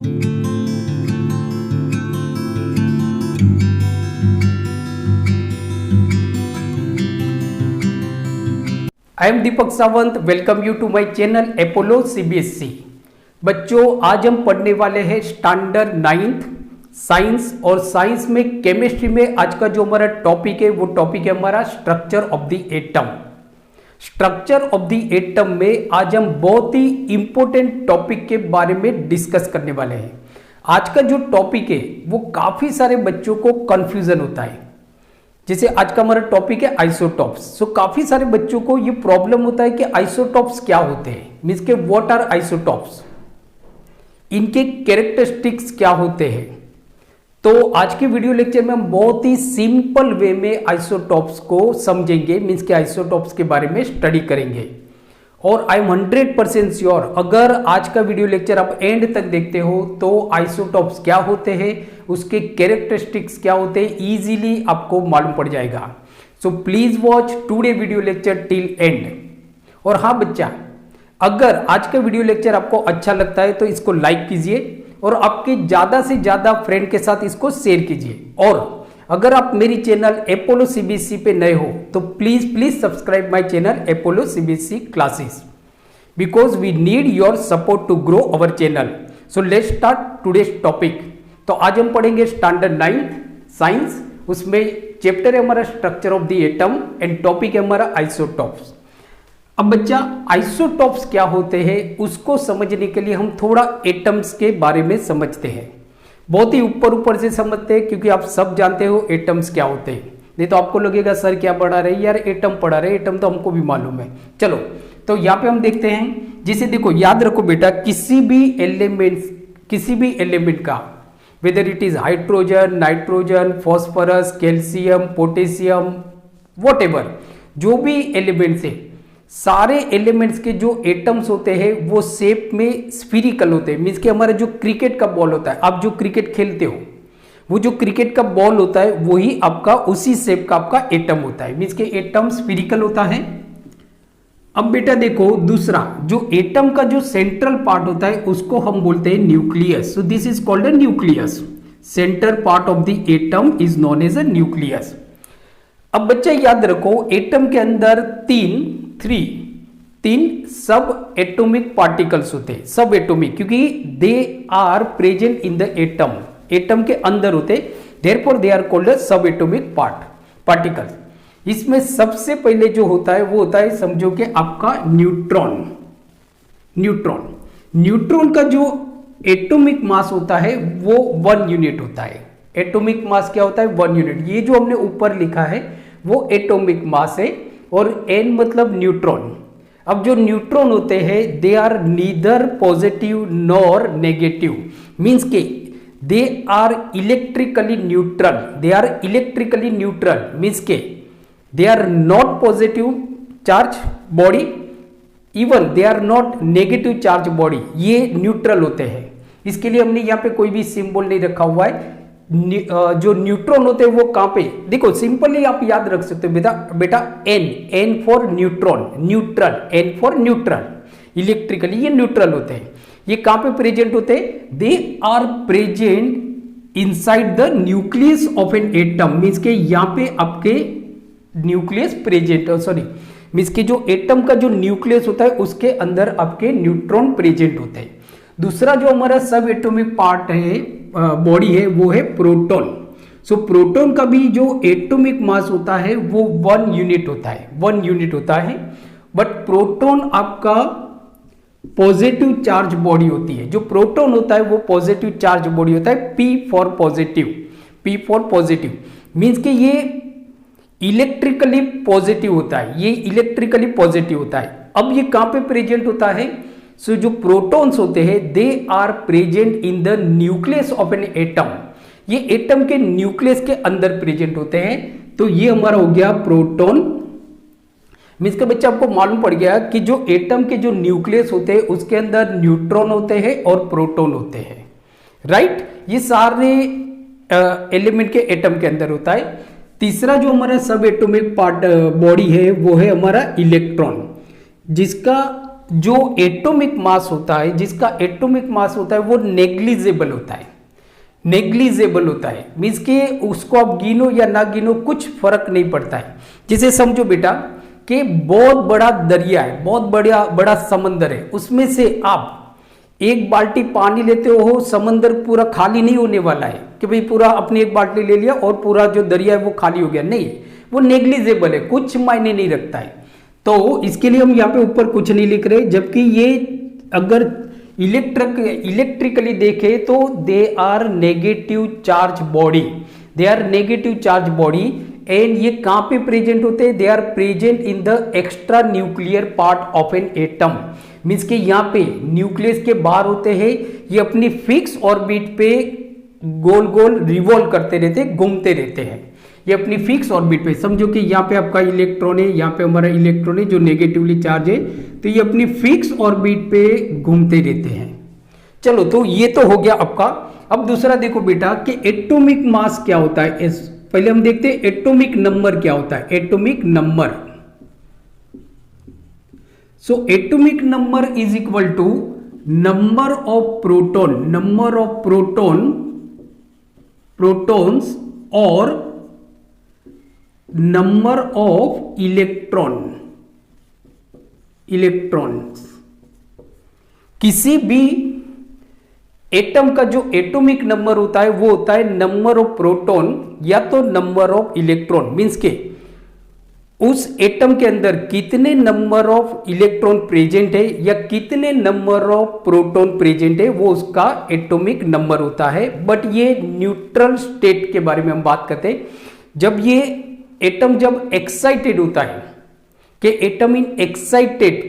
I am Deepak Sawant. Welcome you to my channel Apollo CBSE. बच्चों, आज हम पढ़ने वाले हैं स्टैंडर्ड 9th साइंस, और साइंस में केमिस्ट्री में आज का जो हमारा टॉपिक है वो टॉपिक है हमारा structure of the atom. Structure of the atom में आज हम बहुत ही इंपॉर्टेंट टॉपिक के बारे में डिस्कस करने वाले हैं। आज का जो टॉपिक है वो काफी सारे बच्चों को कंफ्यूजन होता है। जैसे आज का हमारा टॉपिक है आइसोटॉप्स। सो काफी सारे बच्चों को ये प्रॉब्लम होता है कि आइसोटॉप्स क्या होते हैं, मींस के व्हाट आर आइसोटॉप्स, इनके कैरेक्टरिस्टिक्स क्या होते हैं। तो आज के वीडियो लेक्चर में हम बहुत ही सिंपल वे में आइसोटॉप्स को समझेंगे, मींस के आइसोटॉप्स के बारे में स्टडी करेंगे। और आई एम 100% श्योर, अगर आज का वीडियो लेक्चर आप एंड तक देखते हो तो आइसोटॉप्स क्या होते हैं, उसके कैरेक्टरिस्टिक्स क्या होते हैं, इजीली आपको मालूम पड़ जाएगा। So please watch today video lecture till and. और हाँ बच्चा, अगर आज का वीडियो लेक्चर आपको अच्छा लगता है तो इसको लाइक कीजिए और आपके ज्यादा से ज्यादा फ्रेंड के साथ इसको शेयर कीजिए। और अगर आप मेरी चैनल अपोलो सीबीएसई पे नए हो तो please subscribe my channel Apollo CBSE classes, because we need your support to grow our channel. So let's start today's topic. तो आज हम पढ़ेंगे स्टैंडर्ड 9th साइंस, उसमें चैप्टर है हमारा structure of the atom and topic है हमारा isotopes. अब बच्चा, आइसोटॉप्स क्या होते हैं उसको समझने के लिए हम थोड़ा एटम्स के बारे में समझते हैं। बहुत ही ऊपर से समझते हैं, क्योंकि आप सब जानते हो एटम्स क्या होते हैं। नहीं तो आपको लगेगा सर क्या पढ़ा रहे, यार एटम पढ़ा रहे, एटम तो हमको भी मालूम है। चलो, तो यहाँ पे हम देखते हैं। जिसे देखो, याद रखो बेटा, किसी भी एलिमेंट का, whether it is hydrogen, nitrogen, phosphorus, calcium, potassium, whatever, जो भी एलिमेंट्स है, सारे एलिमेंट्स के जो एटम्स होते हैं वो शेप में स्फीरिकल होते हैं। मींस कि हमारा जो क्रिकेट का बॉल होता है, आप जो क्रिकेट खेलते हो, वो जो क्रिकेट का बॉल होता है वही आपका उसी शेप का आपका एटम होता है। मींस कि एटम स्फीरिकल होता है। अब बेटा देखो, दूसरा जो एटम का जो सेंट्रल पार्ट होता है उसको हम बोलते हैं nucleus. So this is called a nucleus. Centre part of the atom is known as a nucleus. अब बच्चा याद रखो, एटम के अंदर तीन सब एटॉमिक पार्टिकल्स होते हैं। सब एटॉमिक, क्योंकि they are present in the atom, atom के अंदर होते, therefore they are called subatomic particles. इसमें सबसे पहले जो होता है वो होता है, समझो कि आपका न्यूट्रॉन। न्यूट्रॉन का जो एटॉमिक मास होता है वो 1 यूनिट होता है। एटॉमिक मास क्या होता है? 1 यूनिट। ये जो हमने ऊपर लिखा है वो एटॉमिक मास है, और N मतलब न्यूट्रॉन। अब जो न्यूट्रॉन होते हैं they are neither positive nor negative, means के they are electrically neutral, means के they are not positive charge body, even they are not negative charge body, ये न्यूट्रल होते हैं। इसके लिए हमने यहाँ पे कोई भी सिंबल नहीं रखा हुआ है। जो न्यूट्रॉन होते हैं वो कहां पे, देखो सिंपली आप याद रख सकते हो बेटा N for neutron, N for neutral, electrically ये न्यूट्रल होते हैं। ये कहां पे प्रेजेंट होते हैं? They are present inside the nucleus of an atom, means के यहां पे आपके न्यूक्लियस प्रेजेंट, मींस के जो एटम का जो न्यूक्लियस होता है उसके अंदर आपके न्यूट्रॉन प्रेजेंट होते हैं। दूसरा जो हमारा सब एटॉमिक पार्ट है, बॉडी है, वो है प्रोटॉन। सो प्रोटॉन का भी जो एटॉमिक मास होता है वो 1 यूनिट होता है। बट प्रोटॉन आपका पॉजिटिव चार्ज बॉडी होती है। जो प्रोटॉन होता है वो पॉजिटिव चार्ज बॉडी होता है, P फॉर पॉजिटिव, मींस कि ये इलेक्ट्रिकली पॉजिटिव होता है। अब ये कहां पे प्रेजेंट होता है? सो जो प्रोटॉन्स होते हैं they are present in the nucleus of an atom, ये एटम के न्यूक्लियस के अंदर प्रेजेंट होते हैं। तो ये हमारा हो गया प्रोटॉन। मींस का बच्चा आपको मालूम पड़ गया कि जो एटम के जो न्यूक्लियस होते हैं उसके अंदर न्यूट्रॉन होते हैं और प्रोटॉन होते हैं, राइट। ये सारे एलिमेंट के एटम के अंदर होता है। तीसरा जो हमारा सब एटॉमिक पार्ट बॉडी है वो है हमारा इलेक्ट्रॉन, जिसका जो एटॉमिक मास होता है, जिसका एटॉमिक मास होता है वो नेग्लिजिबल होता है, नेग्लिजिबल होता है। मीन्स के उसको आप गिनो या ना गिनो कुछ फर्क नहीं पड़ता है। जैसे समझो बेटा कि बहुत बड़ा दरिया है, बहुत बड़ा बड़ा समंदर है, उसमें से आप एक बाल्टी पानी लेते हो, समंदर पूरा खाली नहीं होने वाला है कि भाई पूरा अपनी एक बाल्टी ले लिया और पूरा जो दरिया है वो खाली हो गया, नहीं, वो नेग्लिजिबल है, कुछ मायने नहीं रखता है। तो इसके लिए हम यहाँ पे ऊपर कुछ नहीं लिख रहे, जबकि ये अगर इलेक्ट्रिकली देखें तो they are negative charge body, they are negative charge body. And ये कहां पे प्रेजेंट होते हैं? They are present in the extra nuclear part of an atom. Means के यहाँ पे न्यूक्लियस के बाहर होते हैं, ये अपनी फिक्स ऑर्बिट पे गोल गोल रिवॉल्व करते रहते, घूमते रहते हैं, ये अपनी फिक्स ऑर्बिट पे। समझो कि यहाँ पे आपका इलेक्ट्रॉन है, यहाँ पे हमारा इलेक्ट्रॉन है जो नेगेटिवली चार्ज है, तो ये अपनी फिक्स ऑर्बिट पे घूमते रहते हैं। चलो, तो ये तो हो गया आपका। अब दूसरा देखो बेटा कि एटॉमिक मास क्या होता है। पहले हम देखते हैं एटॉमिक नंबर क्या होता है। Atomic number, so atomic number is equal to number of proton, number of protons और नंबर ऑफ इलेक्ट्रॉन्स। किसी भी एटम का जो एटॉमिक नंबर होता है वो होता है नंबर ऑफ प्रोटॉन या तो नंबर ऑफ इलेक्ट्रॉन। मींस के उस एटम के अंदर कितने नंबर ऑफ इलेक्ट्रॉन प्रेजेंट है या कितने नंबर ऑफ प्रोटॉन प्रेजेंट है, वो उसका एटॉमिक नंबर होता है। बट ये न्यूट्रल स्टेट के बारे में हम बात करते हैं। जब ये एटम जब एक्साइटेड होता है कि एटम इन एक्साइटेड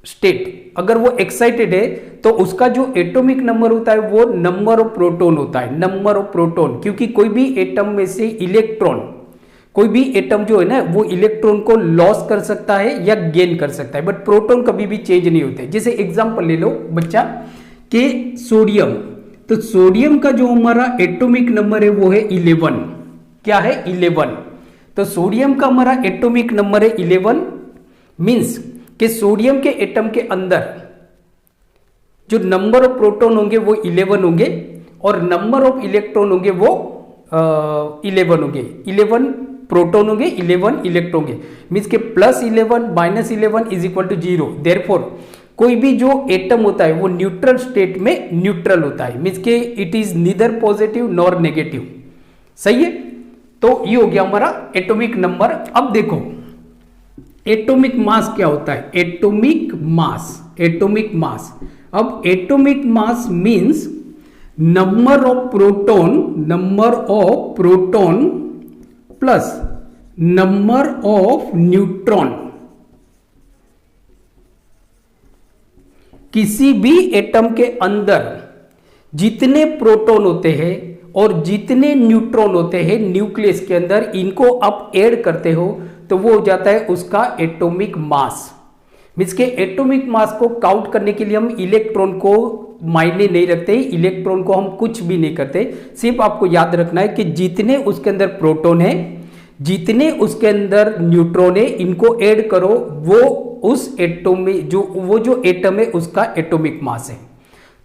स्टेट, अगर वो एक्साइटेड है तो उसका जो एटॉमिक नंबर होता है वो नंबर ऑफ प्रोटॉन होता है, नंबर ऑफ प्रोटॉन। क्योंकि कोई भी एटम में से इलेक्ट्रॉन, कोई भी एटम जो है ना वो इलेक्ट्रॉन को लॉस कर सकता है या गेन कर सकता है, बट प्रोटॉन कभी भी चेंज नहीं होते। जैसे एग्जांपल ले लो बच्चा कि सोडियम, तो सोडियम का जो हमारा एटॉमिक नंबर है वो है 11। क्या है? 11। तो सोडियम का हमारा एटॉमिक नंबर है 11। मींस कि सोडियम के एटम के अंदर जो नंबर ऑफ प्रोटॉन होंगे वो 11 होंगे और नंबर ऑफ इलेक्ट्रॉन होंगे वो 11 होंगे। 11 प्रोटॉन होंगे, 11 इलेक्ट्रॉन होंगे। मींस के +11 -11 इज इक्वल टू 0। देयरफॉर कोई भी जो एटम होता है वो न्यूट्रल स्टेट में न्यूट्रल होता है। मींस के it is neither positive nor negative. सही है? तो ये हो गया हमारा एटॉमिक नंबर। अब देखो एटॉमिक मास क्या होता है। Atomic mass, atomic mass. अब atomic mass means number of proton plus number of neutron. किसी भी एटम के अंदर जितने प्रोटॉन होते हैं और जितने न्यूट्रॉन होते हैं न्यूक्लियस के अंदर, इनको आप ऐड करते हो तो वो हो जाता है उसका एटॉमिक मास। मींस के एटॉमिक मास को काउंट करने के लिए हम इलेक्ट्रॉन को मायने नहीं रखते, इलेक्ट्रॉन को हम कुछ भी नहीं करते। सिर्फ आपको याद रखना है कि जितने उसके अंदर प्रोटॉन है, जितने उसके अंदर न्यूट्रॉन है, इनको ऐड करो, वो उस एटम में जो एटम है उसका एटॉमिक मास है।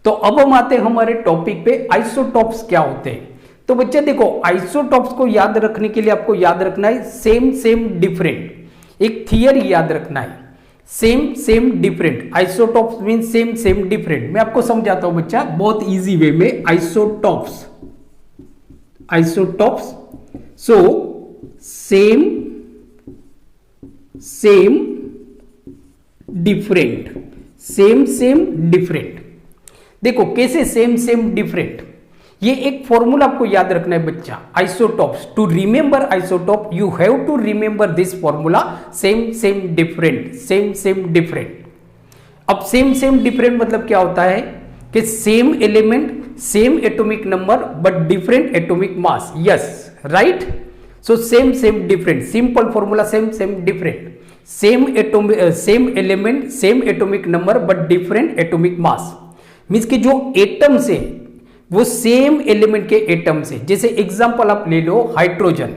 तो अब हम आते हैं हमारे टॉपिक पे, आइसोटॉप्स क्या होते हैं। तो बच्चे देखो आइसोटॉप्स को याद रखने के लिए आपको याद रखना है सेम सेम डिफरेंट। एक थियरी याद रखना है, same same different. Isotopes mean same same different. मैं आपको समझाता हूं बच्चा बहुत इजी वे में। आइसोटॉप्स, आइसोटॉप्स सो same same different, same same different. देखो कैसे सेम सेम डिफरेंट, ये एक फॉर्मूला आपको याद रखना है बच्चा। Isotopes, to remember isotope you have to remember this formula, same same different, same same different. अब सेम सेम डिफरेंट मतलब क्या होता है कि same element, same atomic number but different atomic mass. Yes, right. So same same different, simple formula same same different. Same element, same atomic number but different atomic mass. Means कि जो atom से वो same element के atom से, जैसे example आप ले लो hydrogen.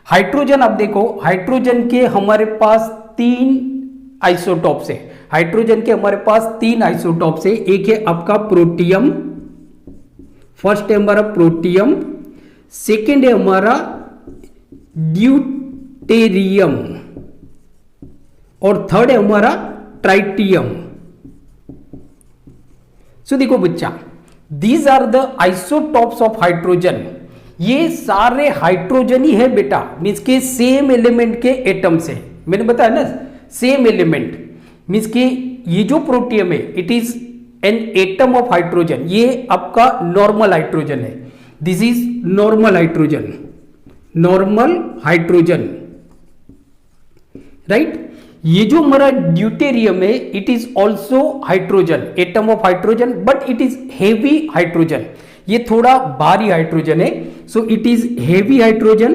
Hydrogen आप देखो, हाइड्रोजन के हमारे पास 3 आइसोटॉप्स है। हाइड्रोजन के हमारे पास 3 आइसोटॉप्स है। एक है आपका प्रोटियम, फर्स्ट है हमारा प्रोटियम, सेकेंड है हमारा ड्यूटेरियम और थर्ड है हमारा ट्राइटियम। सो देखो बच्चा, these are the isotopes of hydrogen. ये सारे हाइड्रोजन ही है बेटा, मीन्स के सेम एलिमेंट के एटम्स है। मैंने बताया ना, सेम एलिमेंट, मीन्स के ये जो प्रोटियम है it is an atom of hydrogen. ये आपका नॉर्मल हाइड्रोजन है, this is normal hydrogen, normal hydrogen, right. ये जो हमारा ड्यूटेरियम है it is also hydrogen, atom of hydrogen, but it is heavy hydrogen. ये थोड़ा भारी हाइड्रोजन है, so it is heavy hydrogen,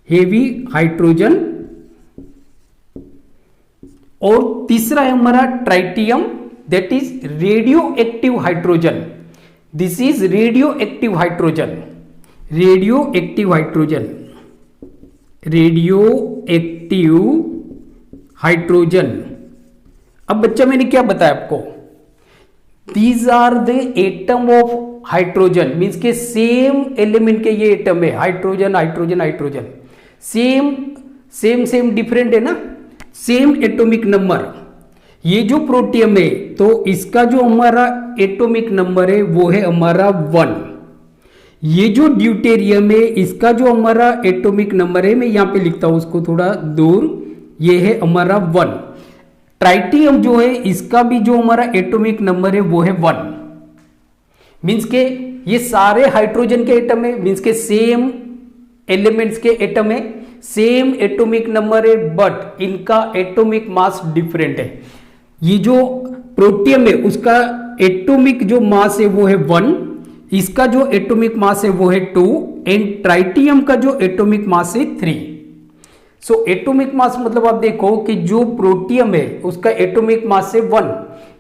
heavy hydrogen. और तीसरा है हमारा tritium, that is radio active hydrogen. This is radio active hydrogen, radio active hydrogen, radio active hydrogen. अब बच्चा मैंने क्या बताया आपको, these are the atom of hydrogen, means के सेम एलिमेंट के ये एटम है, hydrogen hydrogen hydrogen, same same same different है ना, सेम एटॉमिक नंबर। ये जो प्रोटियम है तो इसका जो हमारा एटॉमिक नंबर है वो है हमारा 1। ये जो ड्यूटेरियम है इसका जो हमारा एटॉमिक नंबर है, मैं यहां पे लिखता हूं उसको थोड़ा दूर, ये है हमारा 1। ट्राइटियम जो है इसका भी जो हमारा एटॉमिक नंबर है वो है 1। मीन्स के ये सारे हाइड्रोजन के एटम है, मीन्स के सेम एलिमेंट्स के एटम है, सेम एटॉमिक नंबर है, बट इनका एटॉमिक मास डिफरेंट है। ये जो प्रोटियम है उसका एटॉमिक जो मास है वो है 1, इसका जो एटॉमिक मास है वो है 2, एंड ट्राइटियम का जो एटॉमिक मास है 3। सो एटॉमिक मास मतलब आप देखो कि जो प्रोटियम है उसका एटॉमिक मास है 1,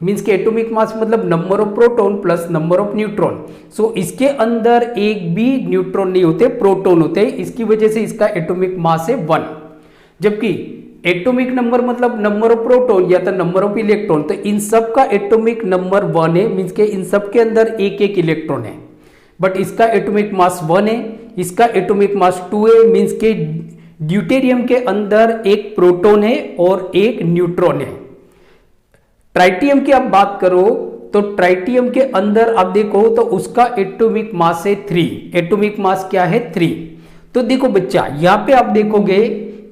मीन्स के एटॉमिक मास मतलब number of proton plus number of neutron. So इसके अंदर एक भी न्यूट्रॉन नहीं होते, प्रोटॉन होते हैं, इसकी वजह से इसका एटॉमिक मास है 1। जबकि एटॉमिक नंबर मतलब नंबर ऑफ प्रोटॉन या तो नंबर ऑफ इलेक्ट्रॉन, तो इन सब का एटॉमिक नंबर 1 है, मीन्स के इन सब के अंदर एक एक इलेक्ट्रॉन है, बट इसका एटॉमिक मास 1 है, इसका एटॉमिक मास 2 है, मीन्स के ड्यूटेरियम के अंदर एक प्रोटॉन है और एक न्यूट्रॉन है। ट्राइटियम की आप बात करो तो ट्राइटियम के अंदर आप देखो तो उसका एटॉमिक मास है 3, एटॉमिक मास क्या है 3। तो देखो बच्चा यहां पे आप देखोगे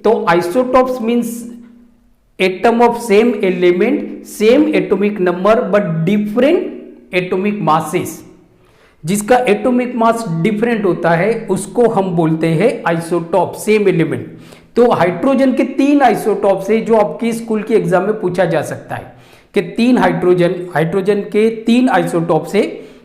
तो isotopes means atom of same element, same atomic number but different atomic masses. जिसका एटॉमिक मास डिफरेंट होता है उसको हम बोलते हैं आइसोटॉप, सेम एलिमेंट। तो हाइड्रोजन के 3 आइसोटॉप्स है जो आपकी स्कूल के एग्जाम में पूछा जा सकता है कि 3 हाइड्रोजन के 3 आइसोटॉप्स है,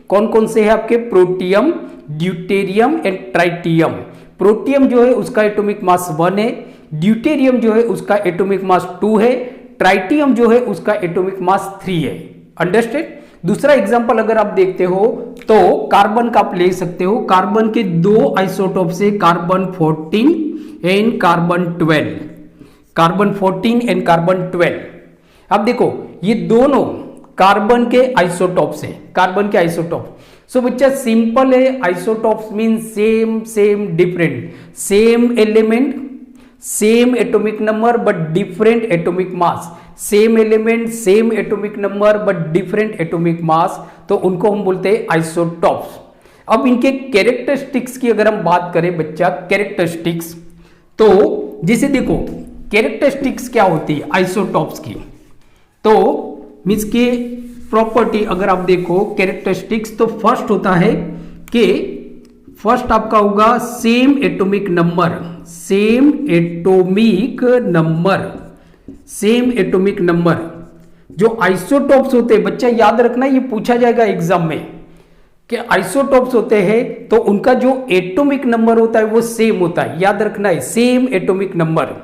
कौन कौन से है आपके, protium, deuterium and tritium. Protium जो है उसका एटॉमिक मास 1 है, ड्यूटेरियम जो है उसका एटॉमिक मास 2 है, ट्राइटियम जो है उसका एटॉमिक मास 3 है। अंडरस्टैंड। दूसरा एग्जांपल अगर आप देखते हो तो कार्बन का आप ले सकते हो। कार्बन के 2 आइसोटॉप से carbon 14 and carbon 12, carbon 14 and carbon 12। अब देखो ये दोनों कार्बन के आइसोटॉप्स है, कार्बन के आइसोटॉप। सो बच्चा सिंपल है, isotopes mean same same different, same element, same atomic number but different atomic mass, same element same atomic number but different atomic मास, तो उनको हम बोलते हैं आइसोटॉप्स। अब इनके कैरेक्टरिस्टिक्स की अगर हम बात करें बच्चा, कैरेक्टरिस्टिक्स, तो जैसे देखो कैरेक्टरिस्टिक्स क्या होती है आइसोटॉप्स की, तो मींस के प्रॉपर्टी अगर आप देखो कैरेक्टरिस्टिक्स, तो फर्स्ट होता है कि फर्स्ट आपका होगा same atomic number, same atomic number, same atomic number. जो आइसोटॉप्स होते हैं बच्चा याद रखना, ये पूछा जाएगा एग्जाम में कि आइसोटॉप्स होते हैं तो उनका जो एटॉमिक नंबर होता है वो सेम होता है, याद रखना है, same atomic number.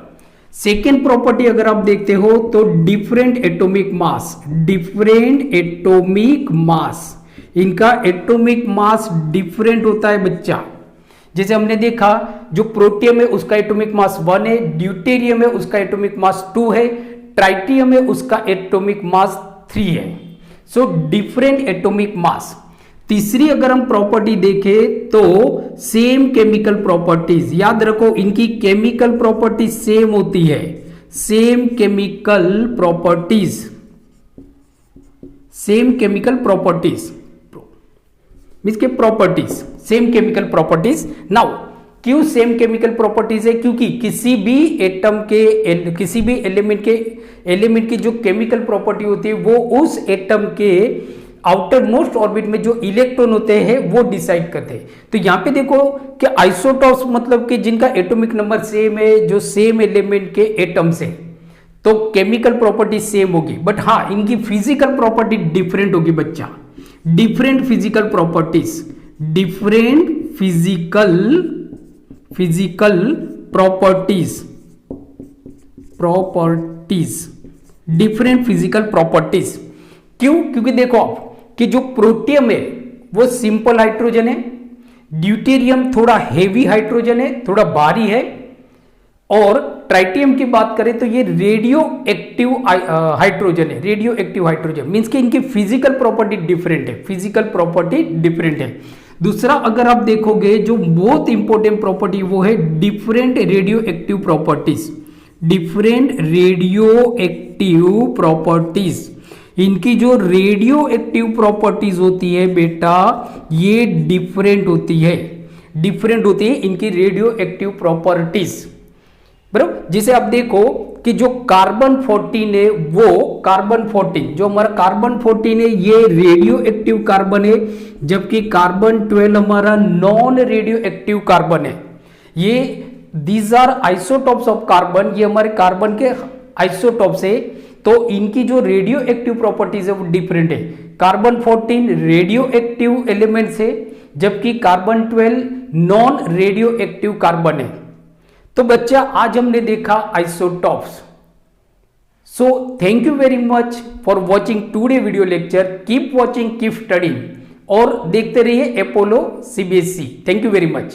Second property अगर आप देखते हो तो डिफरेंट एटॉमिक मास, डिफरेंट एटॉमिक मास, इनका एटॉमिक मास डिफरेंट होता है बच्चा। जैसे हमने देखा जो प्रोटियम है उसका एटॉमिक मास 1 है, ड्यूटेरियम है उसका एटॉमिक मास 2 है, ट्राइटियम है उसका एटॉमिक मास 3 है। सो डिफरेंट एटॉमिक मास। तीसरी अगर हम प्रॉपर्टी देखें तो सेम केमिकल प्रॉपर्टीज, याद रखो इनकी केमिकल प्रॉपर्टी सेम होती है, same chemical properties, same chemical properties means के properties, same chemical properties. Now क्यों सेम केमिकल प्रॉपर्टीज है? क्योंकि किसी भी एटम के, किसी भी एलिमेंट की जो केमिकल प्रॉपर्टी होती है वो उस एटम के आउटर मोस्ट ऑर्बिट में जो इलेक्ट्रॉन होते हैं वो डिसाइड करते हैं। तो यहां पे देखो कि आइसोटॉप्स मतलब कि जिनका एटॉमिक नंबर सेम है, जो सेम एलिमेंट के एटम्स है, तो केमिकल प्रॉपर्टी सेम होगी, बट हाँ इनकी फिजिकल प्रॉपर्टी डिफरेंट होगी बच्चा। Different physical properties, different physical properties, different physical properties. क्यों? क्योंकि देखो आप कि जो प्रोटियम है वो सिंपल हाइड्रोजन है, ड्यूटेरियम थोड़ा हेवी हाइड्रोजन है, थोड़ा भारी है, और ट्राइटियम की बात करें तो ये रेडियो एक्टिव हाइड्रोजन है। रेडियो एक्टिव हाइड्रोजन मींस कि इनकी फिजिकल प्रॉपर्टी डिफरेंट है, फिजिकल प्रॉपर्टी डिफरेंट है। दूसरा अगर आप देखोगे जो बहुत इंपॉर्टेंट प्रॉपर्टी वो है different radio active properties, different radio active properties. इनकी जो रेडियो एक्टिव प्रॉपर्टीज होती है बेटा ये डिफरेंट होती है, डिफरेंट होती है इनकी रेडियो एक्टिव प्रॉपर्टीज, बराबर। जिसे आप देखो कि जो कार्बन 14 है वो कार्बन 14, जो हमारा कार्बन 14 है ये रेडियो एक्टिव कार्बन है, जबकि कार्बन 12 हमारा नॉन रेडियो एक्टिव कार्बन है। ये these are isotopes of carbon, ये हमारे कार्बन के आइसोटॉप्स है, तो इनकी जो रेडियो एक्टिव प्रॉपर्टीज है वो डिफरेंट है। कार्बन 14 रेडियो एक्टिव एलिमेंट्स है, जबकि carbon 12 non radio active carbon है। तो बच्चा आज हमने देखा isotopes. So thank you very much for watching today video lecture. Keep watching, keep studying और देखते रहिए Apollo CBSE. Thank you very much.